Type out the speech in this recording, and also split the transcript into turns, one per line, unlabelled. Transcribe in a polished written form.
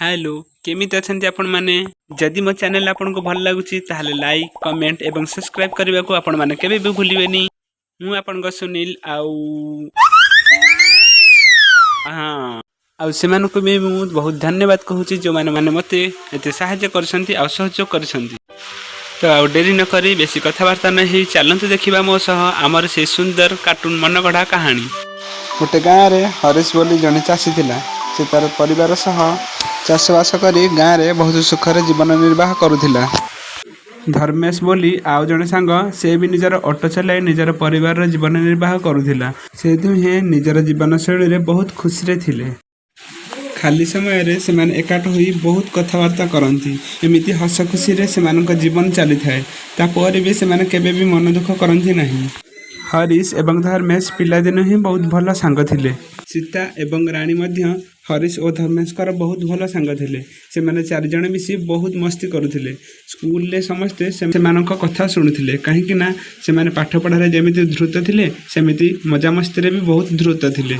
Hello केमिति अछंती आपण माने जदि मो चैनल आपन को भल लागुची ताहले लाइक कमेंट एवं सब्सक्राइब करबा को आपण माने केबे भी भूलिबेनी। मु आपन को सुनील हाँ आउ सेमान को भी मु बहुत धन्यवाद कहूची जो माने मते एते सहायता करछंती आ सहयोग करछंती। तो आउ डेरी न करी बेसी कथावार्ता नहीं चलंतु देखिबा मो सह आमर से सुंदर कार्टून मनगढ़ा कहानी।
गोटे गाँव रे हरीश बोली जने चाषी थिला। से तार परिवार सह चाषबास करी गाँव रे बहुत सुखरे जीवन निर्वाह करुथिला।
धर्मेश बोली आउ जने सांग से भी निजर ऑटो चलाई निजर परिवार जीवन निर्वाह करुथिला। से दुहे निजर जीवन शैली रे बहुत खुशी रे थिले। खाली समय रे सेमान एकाठ होई बहुत कथावार्ता करंती। एमिति हस खुशी रे सेमानक जीवन चली थाए। तापर भी सेमान केबे भी मन दुख करंती नहीं। हरीश एवं धर्मेश पिलादिन ही बहुत भल सांग थिले। सीता एवं रानी मध्य हरीश और धर्मेश कर बहुत भल सांग थिले। से माने चार जण मिसी बहुत मस्ती करुथिले। स्कूल ले समस्ते सेमानक कथा सुनुथिले काहेकि ना से माने पाठ पढ़ारे जेमिति द्रुत थिले सेमिति मजा मस्ती रे भी बहुत द्रुत थिले।